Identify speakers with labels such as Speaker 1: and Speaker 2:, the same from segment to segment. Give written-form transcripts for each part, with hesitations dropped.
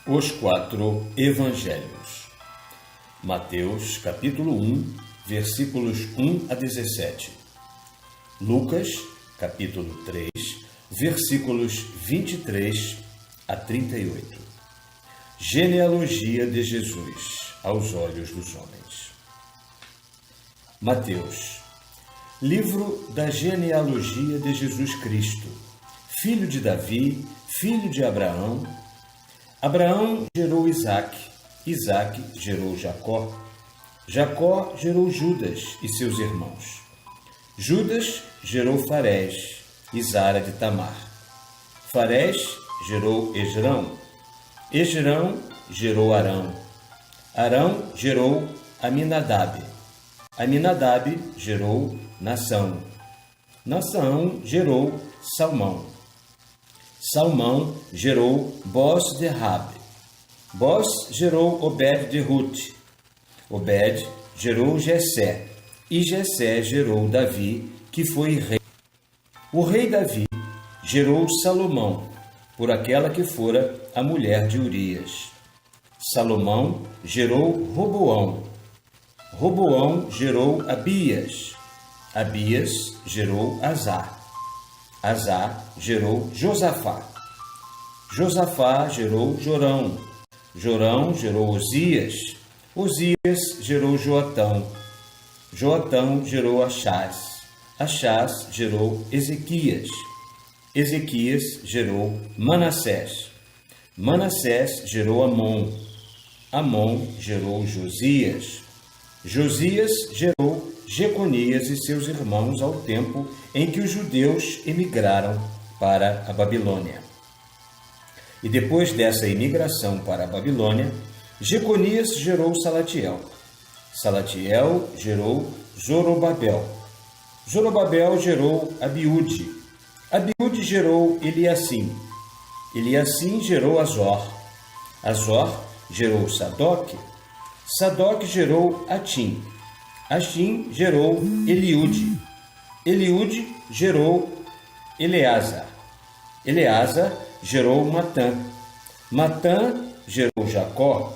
Speaker 1: Os quatro Evangelhos. Mateus, capítulo 1, versículos 1 a 17. Lucas, capítulo 3, versículos 23 a 38. Genealogia de Jesus aos olhos dos homens. Mateus. Livro da genealogia de Jesus Cristo, filho de Davi, filho de Abraão. Abraão gerou Isaque, Isaque gerou Jacó, Jacó gerou Judas e seus irmãos. Judas gerou Farés e Zara de Tamar. Farés gerou Esrão, Esrão gerou Arão, Arão gerou Aminadab, Aminadab gerou Nação, Nação gerou Salmão, Salmão gerou Boz de Rabe, Boz gerou Obed de Ruth, Obed gerou Jessé, e Jessé gerou Davi, que foi rei. O rei Davi gerou Salomão, por aquela que fora a mulher de Urias. Salomão gerou Roboão, Roboão gerou Abias, Abias gerou Azá, Azá gerou Josafá, Josafá gerou Jorão, Jorão gerou Osias, Osias gerou Joatão, Joatão gerou Achás, Achás gerou Ezequias, Ezequias gerou Manassés, Manassés gerou Amon, Amon gerou Josias, Josias gerou Jeconias e seus irmãos ao tempo em que os judeus emigraram para a Babilônia. E depois dessa imigração para a Babilônia, Jeconias gerou Salatiel. Salatiel gerou Zorobabel. Zorobabel gerou Abiúde. Abiúde gerou Eliacim. Eliacim gerou Azor. Azor gerou Sadoc. Sadoc gerou Atim. Atim gerou Eliúde. Eliúde gerou Eleazar. Eleazar gerou Matã. Matã gerou Jacó.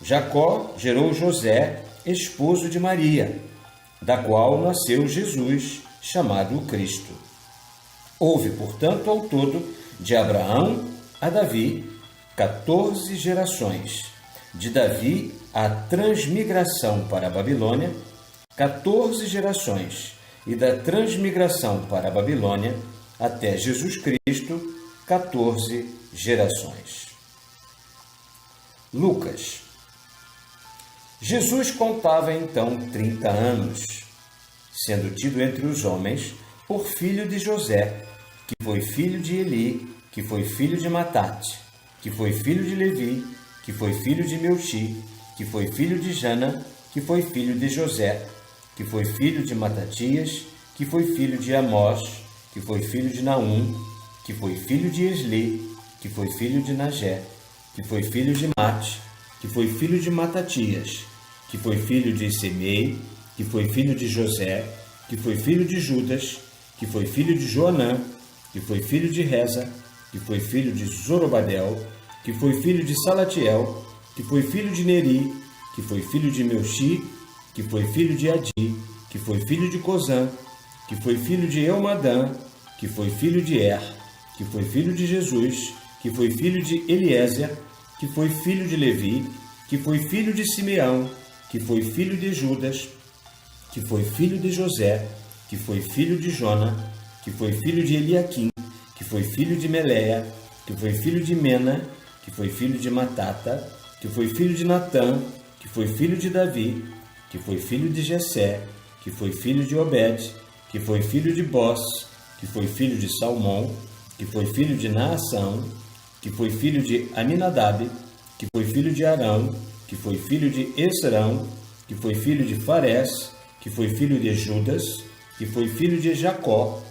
Speaker 1: Jacó gerou José, esposo de Maria, da qual nasceu Jesus, chamado Cristo. Houve, portanto, ao todo, de Abraão a Davi, 14 gerações. De Davi à transmigração para a Babilônia, 14 gerações, e da transmigração para a Babilônia até Jesus Cristo, 14 gerações. Lucas. Jesus contava então 30 anos, sendo tido entre os homens por filho de José, que foi filho de Eli, que foi filho de Matate, que foi filho de Levi, que foi filho de Melchi, que foi filho de Jana, que foi filho de José, que foi filho de Matatias, que foi filho de Amós, que foi filho de Naum, que foi filho de Esli, que foi filho de Nagé, que foi filho de Mate, que foi filho de Matatias, que foi filho de Semei, que foi filho de José, que foi filho de Judas, que foi filho de Joanã, que foi filho de Reza, que foi filho de Zorobabel, que foi filho de Salatiel, que foi filho de Neri, que foi filho de Melchi, que foi filho de Adi, que foi filho de Cozã, que foi filho de Elmadã, que foi filho de Er, que foi filho de Jesus, que foi filho de Eliezer, que foi filho de Levi, que foi filho de Simeão, que foi filho de Judas, que foi filho de José, que foi filho de Jona, que foi filho de Eliaquim, que foi filho de Meleia, que foi filho de Mena, que foi filho de Matata, que foi filho de Natã, que foi filho de Davi, que foi filho de Jessé, que foi filho de Obed, que foi filho de Boz, que foi filho de Salmão, que foi filho de Naação, que foi filho de Aminadab, que foi filho de Arão, que foi filho de Esrão, que foi filho de Farés, que foi filho de Judas, que foi filho de Jacó,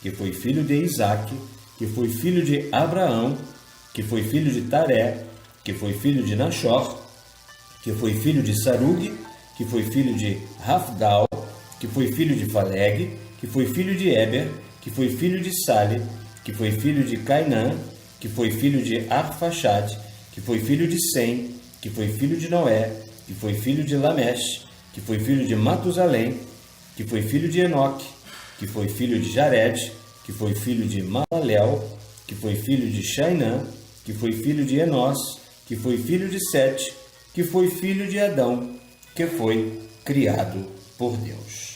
Speaker 1: que foi filho de Isaque, que foi filho de Abraão, que foi filho de Taré, que foi filho de Nachor, que foi filho de Sarug, que foi filho de Rafgal, que foi filho de Faleg, que foi filho de Eber, que foi filho de Sale, que foi filho de Cainã, que foi filho de Arfaxade, que foi filho de Sem, que foi filho de Noé, que foi filho de Lameche, que foi filho de Matusalém, que foi filho de Enoque, que foi filho de Jared, que foi filho de Malalel, que foi filho de Shainã, que foi filho de Enós, que foi filho de Sete, que foi filho de Adão, que foi criado por Deus.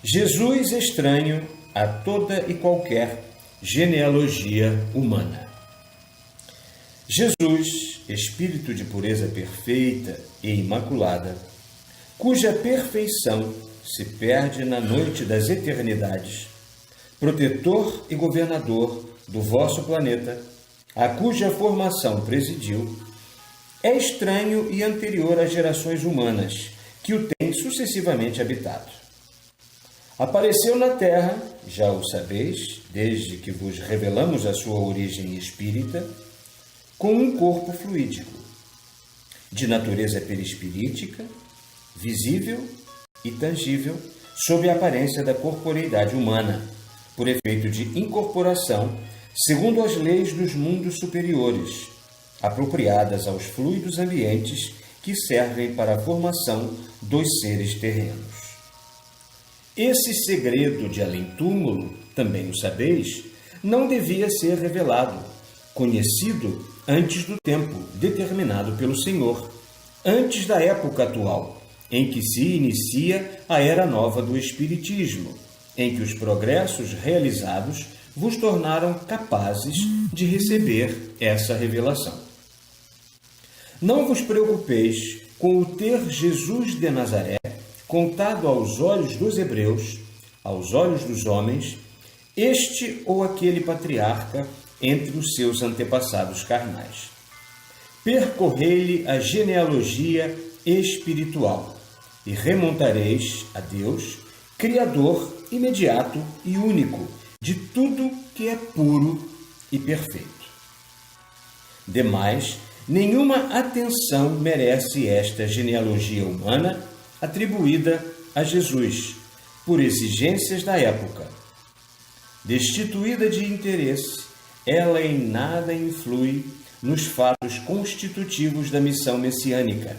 Speaker 1: Jesus estranho a toda e qualquer genealogia humana. Jesus, espírito de pureza perfeita e imaculada, cuja perfeição se perde na noite das eternidades, protetor e governador do vosso planeta, a cuja formação presidiu, é estranho e anterior às gerações humanas que o têm sucessivamente habitado. Apareceu na Terra, já o sabeis, desde que vos revelamos a sua origem espírita, com um corpo fluídico, de natureza perispirítica, visível e tangível, sob a aparência da corporeidade humana, por efeito de incorporação, segundo as leis dos mundos superiores, apropriadas aos fluidos ambientes que servem para a formação dos seres terrenos. Esse segredo de além-túmulo, também o sabeis, não devia ser revelado, conhecido antes do tempo determinado pelo Senhor, antes da época atual, em que se inicia a era nova do Espiritismo, em que os progressos realizados vos tornaram capazes de receber essa revelação. Não vos preocupeis com o ter Jesus de Nazaré contado aos olhos dos hebreus, aos olhos dos homens, este ou aquele patriarca entre os seus antepassados carnais. Percorrei-lhe a genealogia espiritual e remontareis a Deus, Criador imediato e único de tudo que é puro e perfeito. Demais, nenhuma atenção merece esta genealogia humana atribuída a Jesus, por exigências da época. Destituída de interesse, ela em nada influi nos fatos constitutivos da missão messiânica,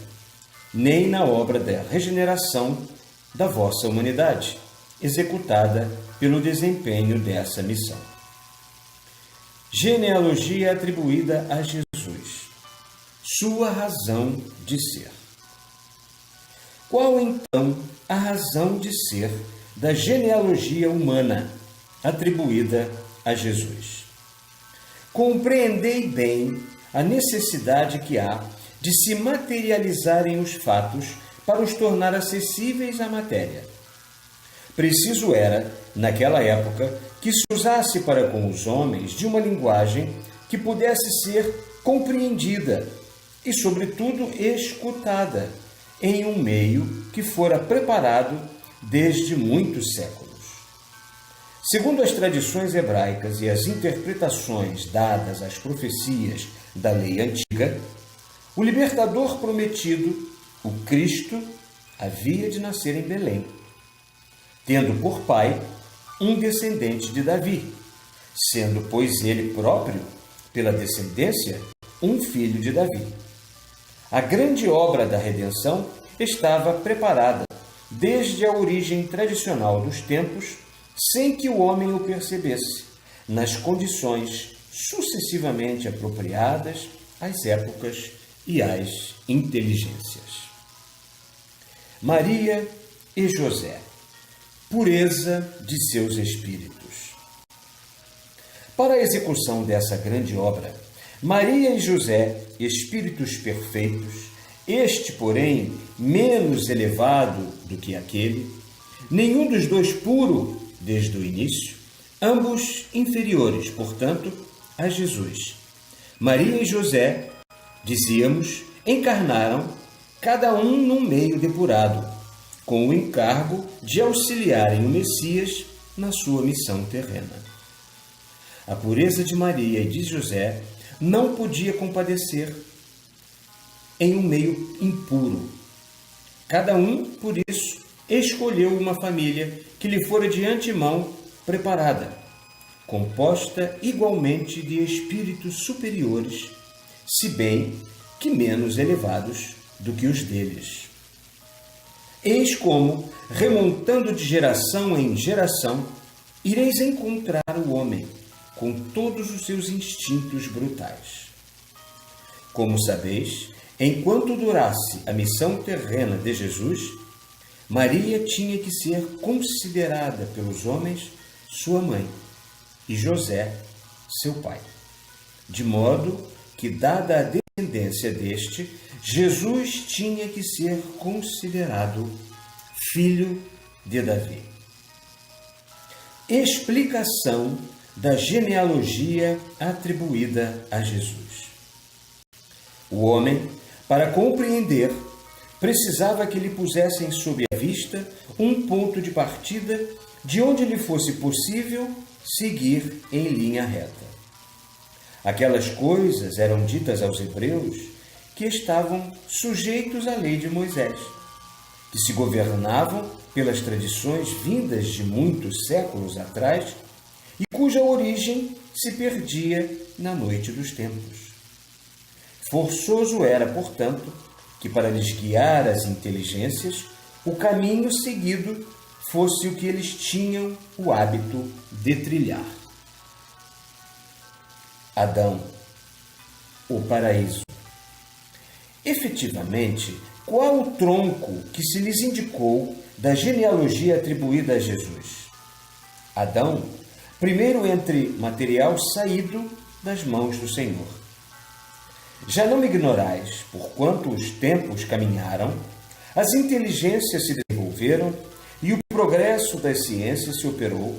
Speaker 1: nem na obra da regeneração da vossa humanidade, executada pelo desempenho dessa missão. Genealogia atribuída a Jesus, sua razão de ser. Qual, então, a razão de ser da genealogia humana atribuída a Jesus? Compreendei bem a necessidade que há de se materializarem os fatos para os tornar acessíveis à matéria. Preciso era, naquela época, que se usasse para com os homens de uma linguagem que pudesse ser compreendida e, sobretudo, escutada, em um meio que fora preparado desde muitos séculos. Segundo as tradições hebraicas e as interpretações dadas às profecias da lei antiga, o libertador prometido, o Cristo, havia de nascer em Belém, tendo por pai um descendente de Davi, sendo, pois, ele próprio, pela descendência, um filho de Davi. A grande obra da redenção estava preparada desde a origem tradicional dos tempos, sem que o homem o percebesse, nas condições sucessivamente apropriadas às épocas e às inteligências. Maria e José, pureza de seus espíritos. Para a execução dessa grande obra, Maria e José, espíritos perfeitos, este, porém, menos elevado do que aquele, nenhum dos dois puro desde o início, ambos inferiores, portanto, a Jesus. Maria e José, dizíamos, encarnaram, cada um num meio depurado, com o encargo de auxiliarem o Messias na sua missão terrena. A pureza de Maria e de José não podia compadecer em um meio impuro. Cada um, por isso, escolheu uma família que lhe fora de antemão preparada, composta igualmente de espíritos superiores, se bem que menos elevados do que os deles. Eis como, remontando de geração em geração, ireis encontrar o homem com todos os seus instintos brutais. Como sabeis, enquanto durasse a missão terrena de Jesus, Maria tinha que ser considerada pelos homens sua mãe e José seu pai. De modo que, dada a descendência deste, Jesus tinha que ser considerado filho de Davi. Explicação da genealogia atribuída a Jesus. O homem, para compreender, precisava que lhe pusessem sob a vista um ponto de partida de onde lhe fosse possível seguir em linha reta. Aquelas coisas eram ditas aos hebreus que estavam sujeitos à lei de Moisés, que se governavam pelas tradições vindas de muitos séculos atrás e cuja origem se perdia na noite dos tempos. Forçoso era, portanto, que para lhes guiar as inteligências, o caminho seguido fosse o que eles tinham o hábito de trilhar. Adão, o paraíso. Efetivamente, qual o tronco que se lhes indicou da genealogia atribuída a Jesus? Adão, primeiro entre material saído das mãos do Senhor. Já não me ignorais, porquanto os tempos caminharam, as inteligências se desenvolveram e o progresso das ciências se operou,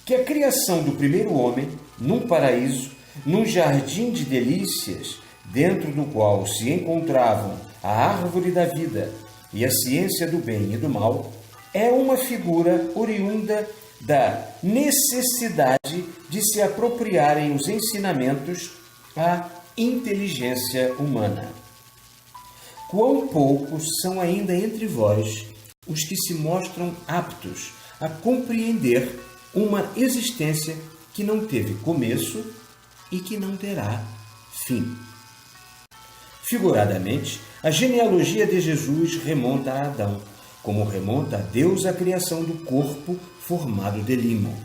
Speaker 1: que a criação do primeiro homem, num paraíso, num jardim de delícias, dentro do qual se encontravam a árvore da vida e a ciência do bem e do mal, é uma figura oriunda da necessidade de se apropriarem os ensinamentos à inteligência humana. Quão poucos são ainda entre vós os que se mostram aptos a compreender uma existência que não teve começo e que não terá fim. Figuradamente, a genealogia de Jesus remonta a Adão, como remonta a Deus a criação do corpo formado de limo.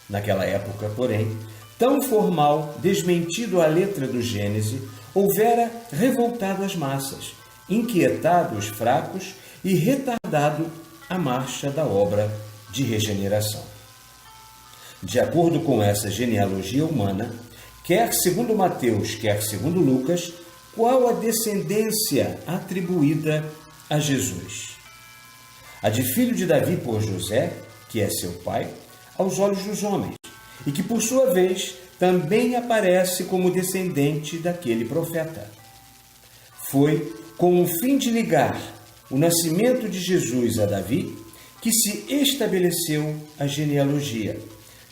Speaker 1: Naquela época, porém, tão formal, desmentido a letra do Gênese, houvera revoltado as massas, inquietado os fracos e retardado a marcha da obra de regeneração. De acordo com essa genealogia humana, quer segundo Mateus, quer segundo Lucas, qual a descendência atribuída a Jesus? A de filho de Davi por José, que é seu pai, aos olhos dos homens, e que, por sua vez, também aparece como descendente daquele profeta. Foi com o fim de ligar o nascimento de Jesus a Davi que se estabeleceu a genealogia,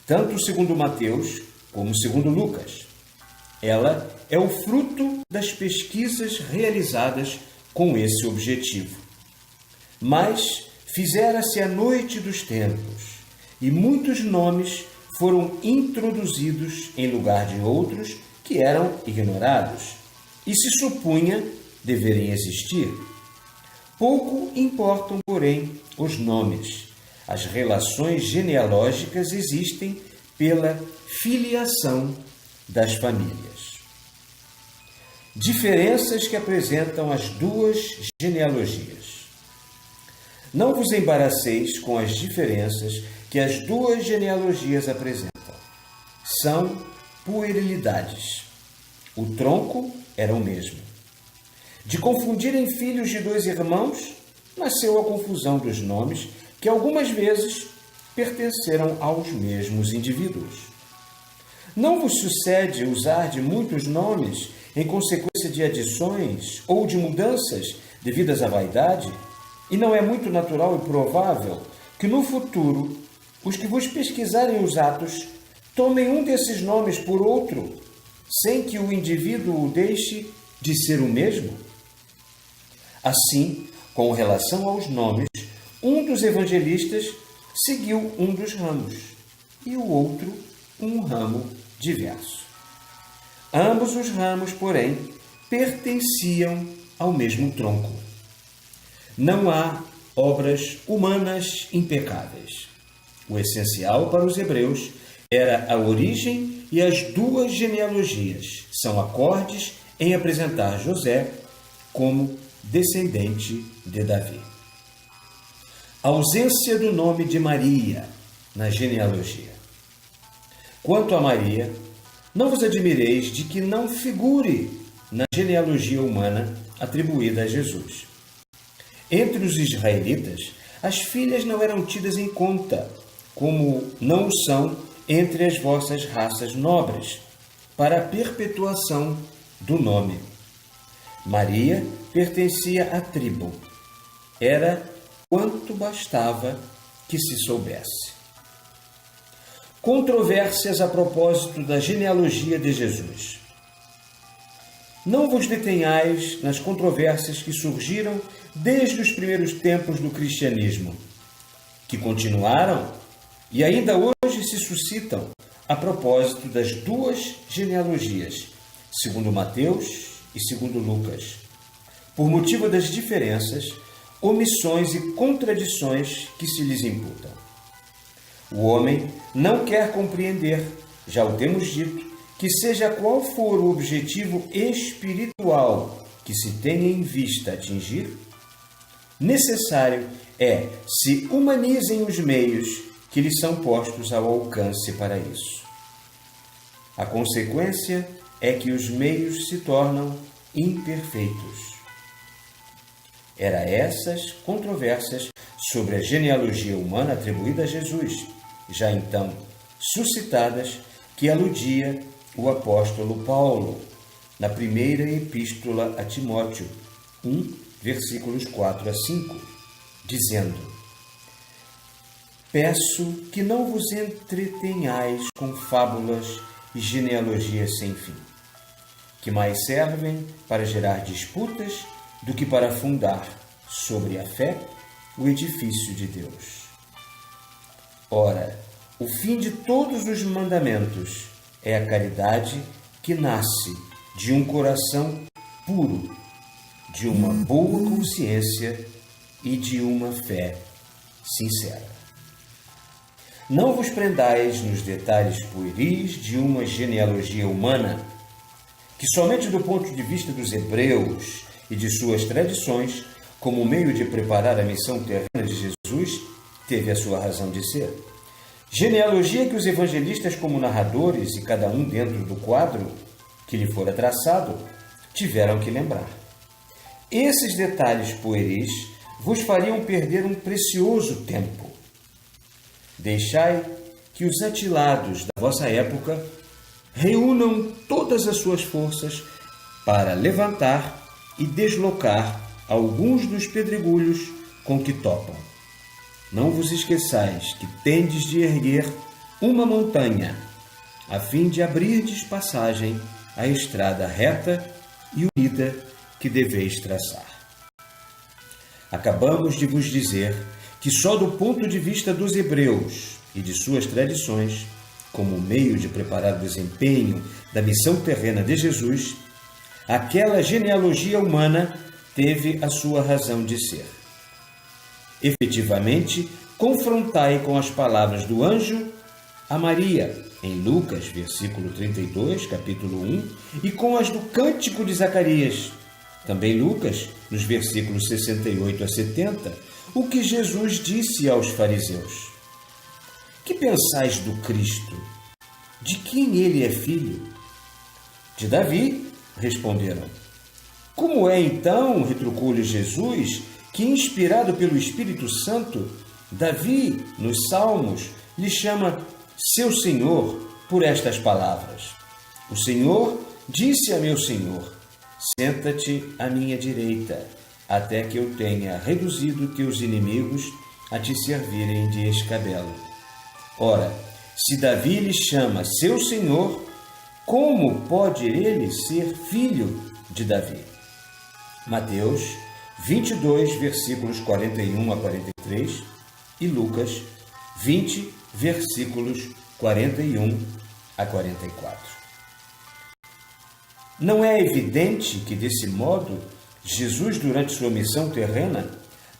Speaker 1: tanto segundo Mateus como segundo Lucas. Ela é o fruto das pesquisas realizadas com esse objetivo. Mas fizera-se a noite dos tempos, e muitos nomes foram introduzidos em lugar de outros que eram ignorados e se supunha deverem existir. Pouco importam, porém, os nomes. As relações genealógicas existem pela filiação das famílias. Diferenças que apresentam as duas genealogias. Não vos embaraceis com as diferenças que as duas genealogias apresentam. São puerilidades. O tronco era o mesmo. De confundirem filhos de dois irmãos, nasceu a confusão dos nomes, que algumas vezes pertenceram aos mesmos indivíduos. Não vos sucede usar de muitos nomes em consequência de adições ou de mudanças devidas à vaidade? E não é muito natural e provável que no futuro os que vos pesquisarem os atos tomem um desses nomes por outro, sem que o indivíduo deixe de ser o mesmo? Assim, com relação aos nomes, um dos evangelistas seguiu um dos ramos e o outro um ramo diverso. Ambos os ramos, porém, pertenciam ao mesmo tronco. Não há obras humanas impecáveis. O essencial para os hebreus era a origem, e as duas genealogias são acordes em apresentar José como descendente de Davi. A ausência do nome de Maria na genealogia. Quanto a Maria, não vos admireis de que não figure na genealogia humana atribuída a Jesus. Entre os israelitas, as filhas não eram tidas em conta, como não o são entre as vossas raças nobres, para a perpetuação do nome. Maria pertencia à tribo. Era quanto bastava que se soubesse. Controvérsias a propósito da genealogia de Jesus. Não vos detenhais nas controvérsias que surgiram desde os primeiros tempos do cristianismo, que continuaram e ainda hoje se suscitam a propósito das duas genealogias, segundo Mateus e segundo Lucas, por motivo das diferenças, omissões e contradições que se lhes imputam. O homem não quer compreender, já o temos dito, que seja qual for o objetivo espiritual que se tenha em vista atingir, necessário é se humanizem os meios que lhes são postos ao alcance para isso. A consequência é que os meios se tornam imperfeitos. Era essas controvérsias sobre a genealogia humana atribuída a Jesus, já então suscitadas, que aludia o apóstolo Paulo na primeira epístola a Timóteo 1, versículos 4 a 5, dizendo: Peço que não vos entretenhais com fábulas e genealogias sem fim, que mais servem para gerar disputas do que para fundar sobre a fé o edifício de Deus. Ora, o fim de todos os mandamentos é a caridade que nasce de um coração puro, de uma boa consciência e de uma fé sincera. Não vos prendais nos detalhes pueris de uma genealogia humana, que somente do ponto de vista dos hebreus e de suas tradições, como meio de preparar a missão terrena de Jesus, teve a sua razão de ser. Genealogia que os evangelistas, como narradores, e cada um dentro do quadro que lhe fora traçado, tiveram que lembrar. Esses detalhes pueris vos fariam perder um precioso tempo. Deixai que os atilados da vossa época reúnam todas as suas forças para levantar e deslocar alguns dos pedregulhos com que topam. Não vos esqueçais que tendes de erguer uma montanha, a fim de abrirdes passagem à estrada reta e unida que deveis traçar. Acabamos de vos dizer que só do ponto de vista dos hebreus e de suas tradições, como meio de preparar o desempenho da missão terrena de Jesus, aquela genealogia humana teve a sua razão de ser. Efetivamente, confrontai com as palavras do anjo a Maria, em Lucas, versículo 32, capítulo 1, e com as do cântico de Zacarias, também Lucas, nos versículos 68 a 70, o que Jesus disse aos fariseus: Que pensais do Cristo? De quem ele é filho? De Davi, responderam. Como é então, retrucou-lhe Jesus, que, inspirado pelo Espírito Santo, Davi, nos Salmos, lhe chama seu Senhor por estas palavras: O Senhor disse a meu Senhor: Senta-te à minha direita, até que eu tenha reduzido teus inimigos a te servirem de escabelo. Ora, se Davi lhe chama seu Senhor, como pode ele ser filho de Davi? Mateus 22, versículos 41 a 43 e Lucas 20, versículos 41 a 44. Não é evidente que, desse modo, Jesus, durante sua missão terrena,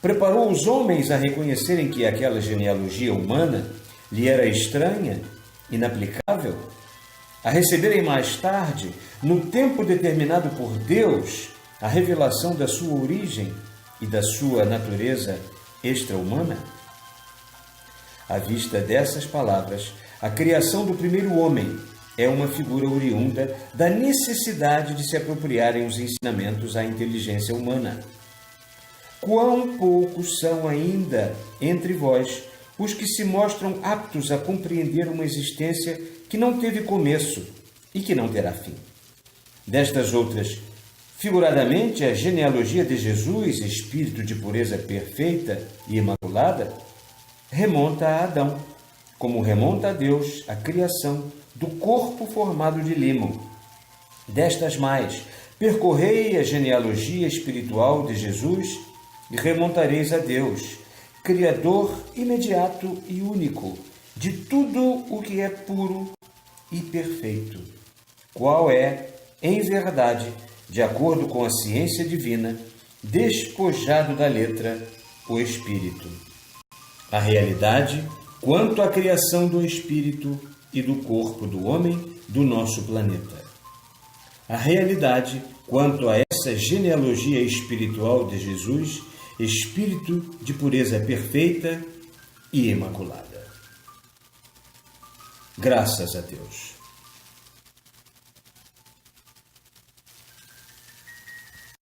Speaker 1: preparou os homens a reconhecerem que aquela genealogia humana lhe era estranha, inaplicável, a receberem mais tarde, no tempo determinado por Deus, a revelação da sua origem e da sua natureza extra-humana? À vista dessas palavras, a criação do primeiro homem é uma figura oriunda da necessidade de se apropriarem os ensinamentos à inteligência humana. Quão poucos são ainda entre vós os que se mostram aptos a compreender uma existência que não teve começo e que não terá fim. Destas outras, figuradamente, a genealogia de Jesus, espírito de pureza perfeita e imaculada, remonta a Adão, como remonta a Deus a criação do corpo formado de limo. Destas mais, percorrei a genealogia espiritual de Jesus e remontareis a Deus, Criador imediato e único de tudo o que é puro e perfeito, qual é, em verdade, de acordo com a ciência divina, despojado da letra, o Espírito. A realidade quanto à criação do Espírito e do corpo do homem do nosso planeta. A realidade quanto a essa genealogia espiritual de Jesus, espírito de pureza perfeita e imaculada. Graças a Deus.